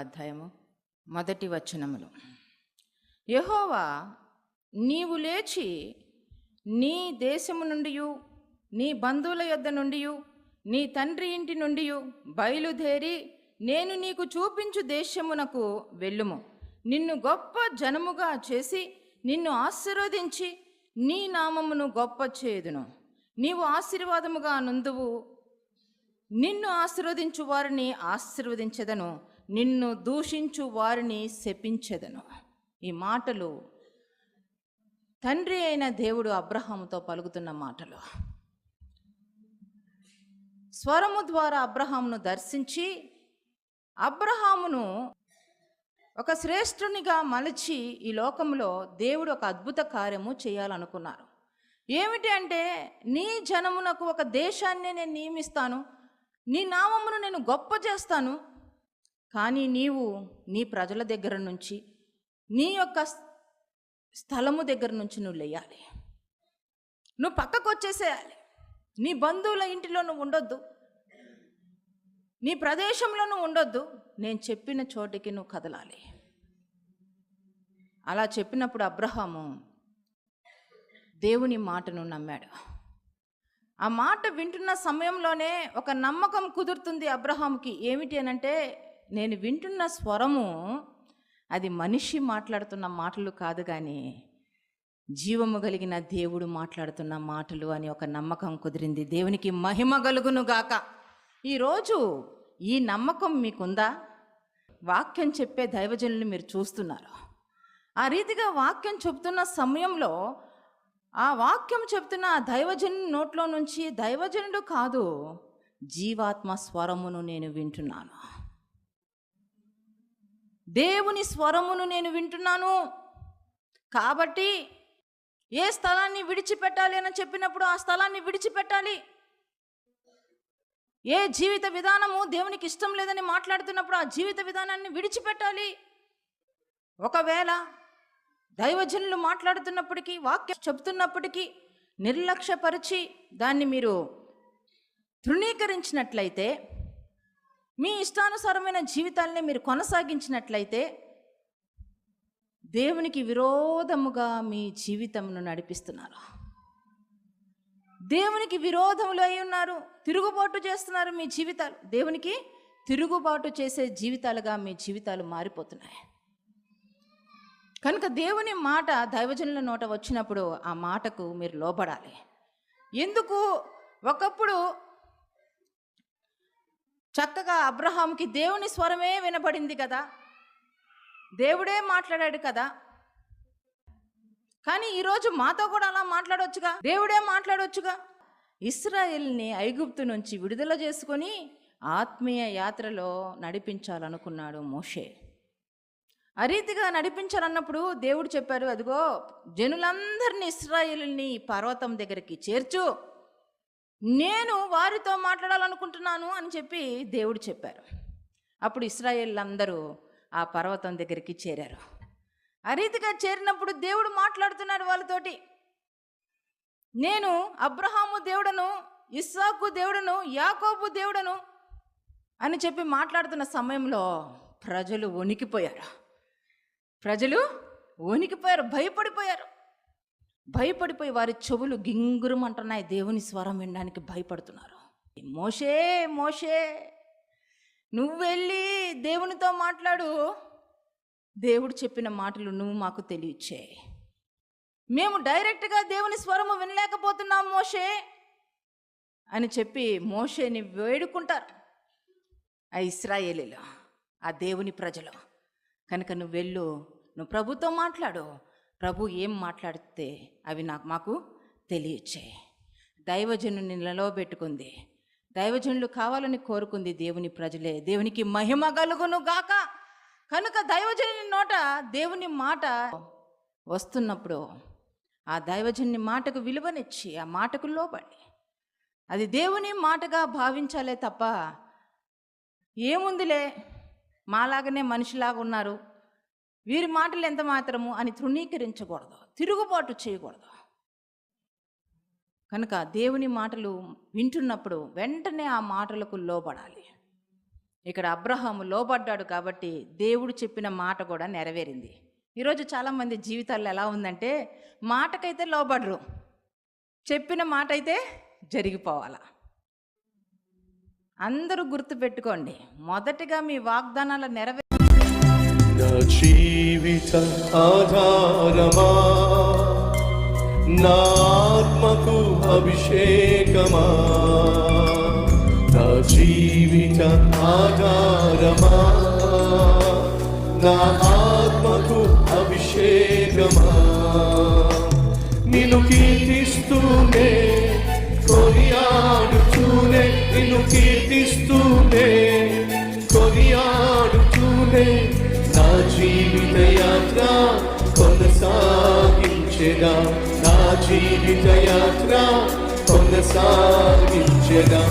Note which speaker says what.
Speaker 1: అధ్యాయము 1 వచనములు. యెహోవా, నీవు లేచి నీ దేశము నుండి, నీ బంధువుల యొద్ద నుండి, నీ తండ్రి ఇంటి నుండి బయలుదేరి నేను నీకు చూపించు దేశమునకు వెళ్ళుము. నిన్ను గొప్ప జనముగా చేసి నిన్ను ఆశీర్వదించి నీ నామమును గొప్ప చేయుదును. నీవు ఆశీర్వాదముగా నుందువు. నిన్ను ఆశీర్వదించు వారిని ఆశీర్వదించెదను, నిన్ను దూషించు వారిని శపించెదను. ఈ మాటలు తండ్రి అయిన దేవుడు అబ్రహాముతో పలుకుతున్న మాటలు. స్వరము ద్వారా అబ్రహామును దర్శించి అబ్రహామును ఒక శ్రేష్ఠునిగా మలచి ఈ లోకంలో దేవుడు ఒక అద్భుత కార్యము చేయాలనుకున్నారు. ఏమిటి అంటే, నీ జనమునకు ఒక దేశాన్ని నేను నియమిస్తాను, నీ నామమును నేను గొప్ప చేస్తాను, కానీ నీవు నీ ప్రజల దగ్గర నుంచి, నీ యొక్క స్థలము దగ్గర నుంచి నువ్వు లేయాలి. నువ్వు పక్కకు వచ్చేసేయాలి. నీ బంధువుల ఇంటిలో నువ్వు ఉండొద్దు, నీ ప్రదేశంలో నువ్వు ఉండొద్దు. నేను చెప్పిన చోటికి నువ్వు కదలాలి. అలా చెప్పినప్పుడు అబ్రహాము దేవుని మాటను నమ్మాడు. ఆ మాట వింటున్న సమయంలోనే ఒక నమ్మకం కుదురుతుంది అబ్రహాముకి. ఏమిటి అనంటే, నేను వింటున్న స్వరము అది మనిషి మాట్లాడుతున్న మాటలు కాదు, కానీ జీవము కలిగిన దేవుడు మాట్లాడుతున్న మాటలు అని ఒక నమ్మకం కుదిరింది. దేవునికి మహిమ కలుగును గాక. ఈరోజు ఈ నమ్మకం మీకుందా? వాక్యం చెప్పే దైవజనులు మీరు చూస్తున్నారు. ఆ రీతిగా వాక్యం చెప్తున్న సమయంలో ఆ వాక్యం చెప్తున్న ఆ దైవజను నోట్లో నుంచి దైవజనుడు కాదు, జీవాత్మ స్వరమును నేను వింటున్నాను. దేవుని స్వరమును నేను వింటున్నాను. కాబట్టి ఏ స్థలాన్ని విడిచిపెట్టాలి అని చెప్పినప్పుడు ఆ స్థలాన్ని విడిచిపెట్టాలి. ఏ జీవిత విధానము దేవునికి ఇష్టం లేదని మాట్లాడుతున్నప్పుడు ఆ జీవిత విధానాన్ని విడిచిపెట్టాలి. ఒకవేళ దైవజనులు మాట్లాడుతున్నప్పటికీ, వాక్యం చెబుతున్నప్పటికీ నిర్లక్ష్యపరిచి దాన్ని మీరు తృణీకరించినట్లయితే, మీ ఇష్టానుసారమైన జీవితాన్ని మీరు కొనసాగించినట్లయితే, దేవునికి విరోధముగా మీ జీవితమును నడిపిస్తున్నారు. దేవునికి విరోధములు అయి ఉన్నారు. తిరుగుబాటు చేస్తున్నారు మీ జీవితాలు. దేవునికి తిరుగుబాటు చేసే జీవితాలుగా మీ జీవితాలు మారిపోతున్నాయి. కనుక దేవుని మాట దైవజనుల నోట వచ్చినప్పుడు ఆ మాటకు మీరు లోబడాలి. ఎందుకు? ఒకప్పుడు చక్కగా అబ్రహాంకి దేవుని స్వరమే వినబడింది కదా, దేవుడే మాట్లాడాడు కదా. కానీ ఈరోజు మాతో కూడా అలా మాట్లాడొచ్చుగా, దేవుడే మాట్లాడొచ్చుగా. ఇశ్రాయేలుని ఐగుప్తు నుంచి విడుదల చేసుకొని ఆత్మీయ యాత్రలో నడిపించాలనుకున్నాడు మోషే. ఆ రీతిగా నడిపించాలన్నప్పుడు దేవుడు చెప్పారు, అదిగో జనులందరినీ ఇశ్రాయేలుని పర్వతం దగ్గరికి చేర్చు, నేను వారితో మాట్లాడాలనుకుంటున్నాను అని చెప్పి దేవుడు చెప్పారు. అప్పుడు ఇశ్రాయేలులందరూ ఆ పర్వతం దగ్గరికి చేరారు. ఆ రీతిగా చేరినప్పుడు దేవుడు మాట్లాడుతున్నాడు వాళ్ళతోటి. నేను అబ్రహాము దేవుడను, ఇస్సాకు దేవుడను, యాకోబు దేవుడను అని చెప్పి మాట్లాడుతున్న సమయంలో ప్రజలు వణికిపోయారు. భయపడిపోయి వారి చెవులు గింగురమంటున్నాయి. దేవుని స్వరం వినడానికి భయపడుతున్నారు. మోషే మోషే, నువ్వు వెళ్ళి దేవునితో మాట్లాడు, దేవుడు చెప్పిన మాటలు నువ్వు మాకు తెలియచే. మేము డైరెక్ట్గా దేవుని స్వరము వినలేకపోతున్నాం మోషే అని చెప్పి మోషేని వేడుకుంటారు ఆ ఇశ్రాయేలీలు, ఆ దేవుని ప్రజలు. కనుక నువ్వు వెళ్ళు, నువ్వు ప్రభుతో మాట్లాడు, ప్రభు ఏం మాట్లాడితే అవి మాకు తెలియచే. దైవజనుని నిలవబెట్టుకుంది, దైవజనులు కావాలని కోరుకుంది దేవుని ప్రజలే. దేవునికి మహిమ కలుగును గాక. కనుక దైవజనుని నోట దేవుని మాట వస్తున్నప్పుడు ఆ దైవజనుని మాటకు విలువనిచ్చి ఆ మాటకు లోబడి అది దేవుని మాటగా భావించాలే తప్ప, ఏముందిలే మాలాగనే మనిషిలాగా ఉన్నారు, వీరి మాటలు ఎంత మాత్రము అని తృణీకరించకూడదు, తిరుగుబాటు చేయకూడదు. కనుక దేవుని మాటలు వింటున్నప్పుడు వెంటనే ఆ మాటలకు లోబడాలి. ఇక్కడ అబ్రహాము లోబడ్డాడు కాబట్టి దేవుడు చెప్పిన మాట కూడా నెరవేరింది. ఈరోజు చాలామంది జీవితాల్లో ఎలా ఉందంటే మాటకైతే లోబడరు, చెప్పిన మాట అయితే జరిగిపోవాలా. అందరూ గుర్తుపెట్టుకోండి, మొదటిగా మీ వాగ్దానాల
Speaker 2: నా జీవిత ఆధారమా, నా ఆత్మకు అభిషేకమా, నా జీవిత ఆధారమా, నా ఆత్మకు అభిషేకమా, నిన్ను కీర్తిస్తూనే కొనియాడుతూనే, నిన్ను కీర్తిస్తూనే కొనియాడుతూనే నా జీవిత యాత్ర కొనసాగించెదా, నా జీవిత యాత్ర కొనసాగించెదా.